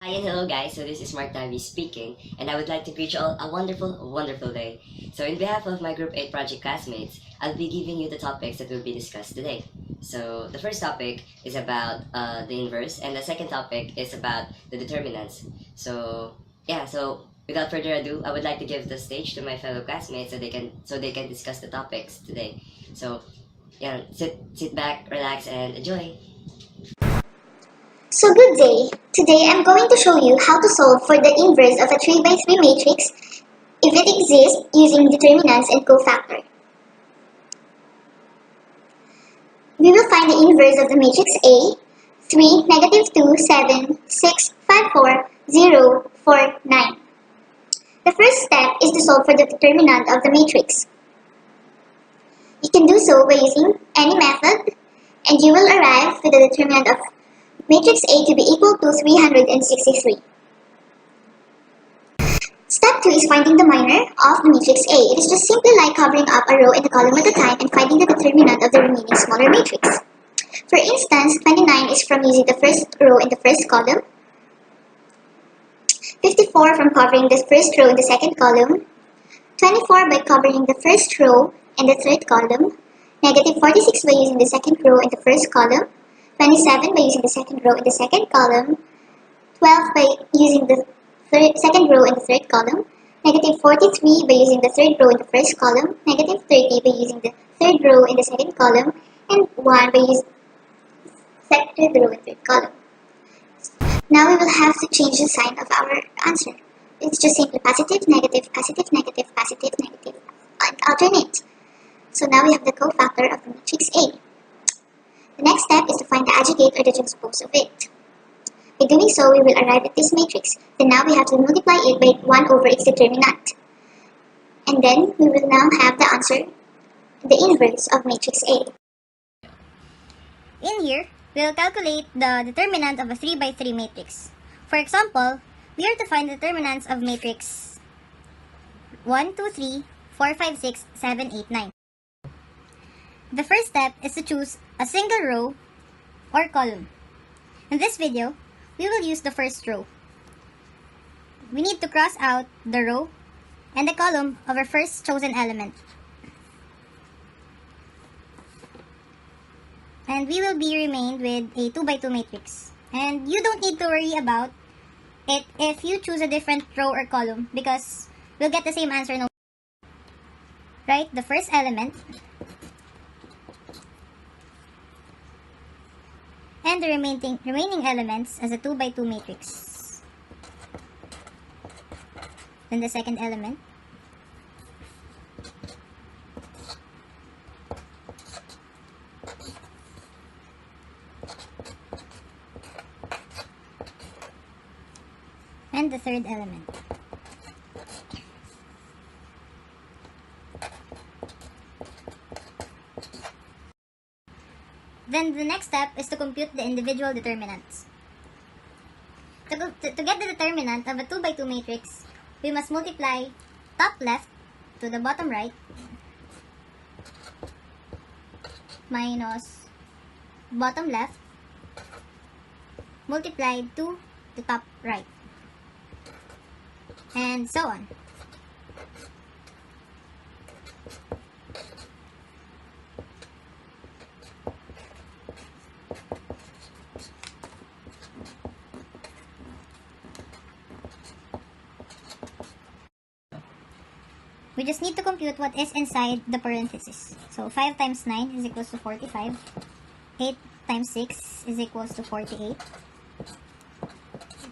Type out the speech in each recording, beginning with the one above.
Hi and hello guys, so this is Mark speaking, and I would like to greet you all a wonderful day. So in behalf of my Group 8 project classmates, I'll be giving you the topics that will be discussed today. So the first topic is about the inverse, and the second topic is about the determinants. So yeah, so without further ado, I would like to give the stage to my fellow classmates so they can discuss the topics today. So yeah, sit back, relax, and enjoy. So good day. Today I'm going to show you how to solve for the inverse of a 3 by 3 matrix if it exists using determinants and cofactor. We will find the inverse of the matrix A, 3, negative 2, 7, 6, 5, 4, 0, 4, 9. The first step is to solve for the determinant of the matrix. You can do so by using any method, and you will arrive with the determinant of matrix A to be equal to 363. Step 2 is finding the minor of the matrix A. It is just simply like covering up a row and a column at a time and finding the determinant of the remaining smaller matrix. For instance, 29 is from using the first row in the first column, 54 from covering the first row in the second column, 24 by covering the first row and the third column, negative 46 by using the second row in the first column, 27 by using the second row in the second column, 12 by using the second row in the third column, negative 43 by using the third row in the first column, negative 30 by using the third row in the second column, and 1 by using the third row in the third column. Now we will have to change the sign of our answer. It's just simply positive, negative, positive, negative, positive, negative, and alternate. So now we have the cofactor of the matrix A. The next step is to find the adjugate or the transpose of it. By doing so, we will arrive at this matrix. Then now we have to multiply it by 1 over its determinant. And then we will now have the answer, the inverse of matrix A. In here, we will calculate the determinant of a 3 by 3 matrix. For example, we are to find the determinants of matrix 1, 2, 3, 4, 5, 6, 7, 8, 9. The first step is to choose a single row or column. In this video, we will use the first row. We need to cross out the row and the column of our first chosen element. And we will be remained with a 2 by 2 matrix. And you don't need to worry about it if you choose a different row or column because we'll get the same answer. Write the first element and the remaining elements as a 2 by 2 matrix. Then the second element. And the third element. Then the next step is to compute the individual determinants. To get the determinant of a 2 by 2 matrix, we must multiply top left to the bottom right minus bottom left multiplied to the top right, and so on. We just need to compute what is inside the parentheses. So 5 times 9 is equals to 45. 8 times 6 is equals to 48.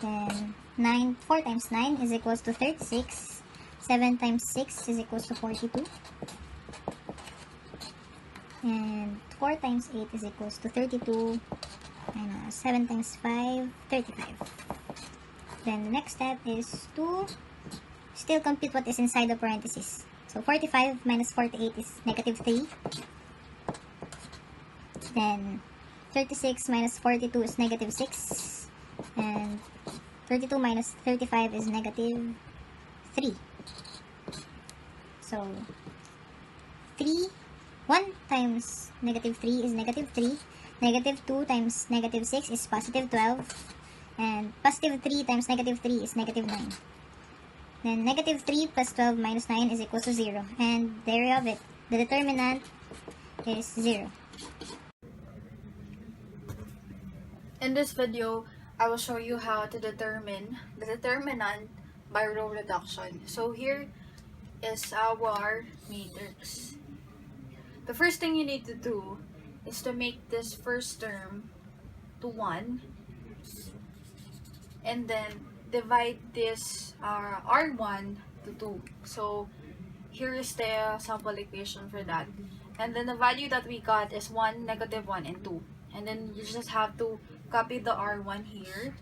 Then 4 times 9 is equals to 36. 7 times 6 is equals to 42. And 4 times 8 is equals to 32. And 7 times 5, 35. Then the next step is to still compute what is inside the parentheses. So 45 minus 48 is negative 3. Then 36 minus 42 is negative 6. And 32 minus 35 is negative 3. So 1 times negative 3 is negative 3. Negative 2 times negative 6 is positive 12. And positive 3 times negative 3 is negative 9. Then negative 3 plus 12 minus 9 is equal to 0. And there you have it. The determinant is 0. In this video, I will show you how to determine the determinant by row reduction. So here is our matrix. The first thing you need to do is to make this first term to 1 and then divide this R1 to 2. So here is the sample equation for that. And then the value that we got is 1, negative 1, and 2. And then you just have to copy the R1 here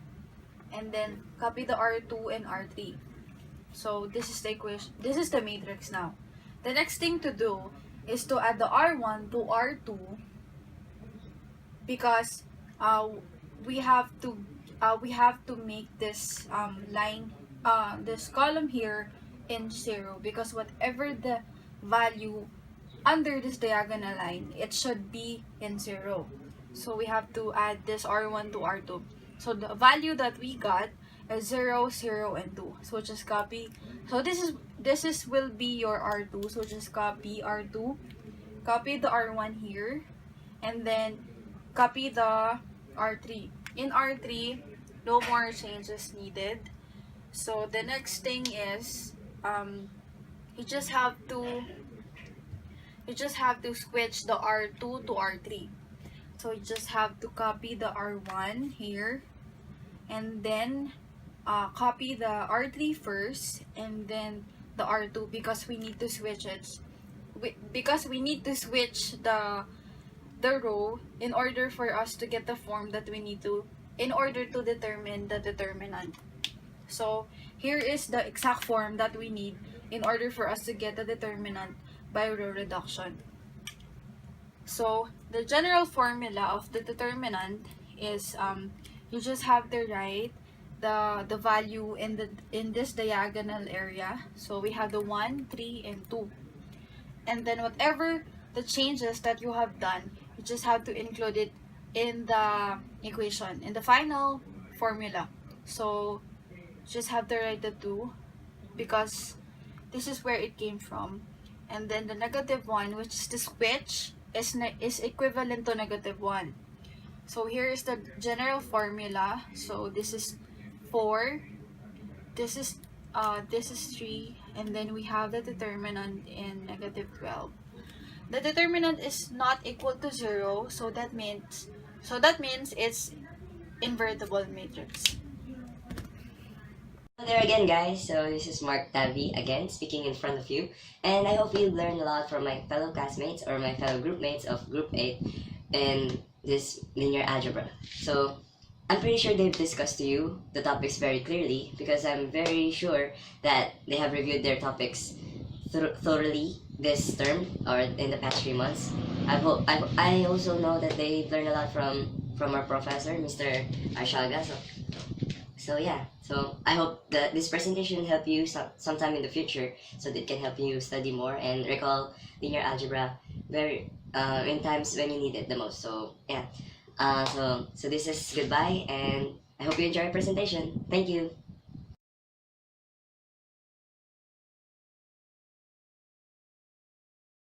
and then copy the R2 and R3. So this is the equation, this is the matrix now. The next thing to do is to add the R1 to R2 because we have to make this line, this column here in 0 because whatever the value under this diagonal line, it should be in 0. So we have to add this R1 to R2. So the value that we got is 0, 0, and 2. So just copy. So this is will be your R2. So just copy R2, copy the R1 here, and then copy the R3. In R3, no more changes needed. So the next thing is you just have to switch the R2 to R3. So you just have to copy the R1 here and then copy the R3 first and then the R2 because we need to switch it. Because we need to switch the row in order for us to get the form that we need to in order to determine the determinant. So here is the exact form that we need in order for us to get the determinant by row reduction. So the general formula of the determinant is you just have to write the value in this diagonal area. So we have the 1, 3, and 2. And then whatever the changes that you have done, you just have to include it in the equation, in the final formula. So just have to write the 2 because this is where it came from. And then the negative 1, which is the switch, is equivalent to negative 1. So here is the general formula. So this is 4, this is 3, and then we have the determinant in negative 12. The determinant is not equal to 0, so that means it's invertible matrix. Hello there again, guys. So this is Mark Tavi again speaking in front of you, and I hope you learned a lot from my fellow classmates or my fellow group mates of Group 8 in this linear algebra. So I'm pretty sure they've discussed to you the topics very clearly because I'm very sure that they have reviewed their topics thoroughly this term or in the past 3 months. I also know that they've learned a lot from our professor, Mr. Arshaga. So yeah, so I hope that this presentation will help you sometime in the future so that it can help you study more and recall linear algebra very in times when you need it the most. So yeah, so this is goodbye and I hope you enjoy our presentation. Thank you.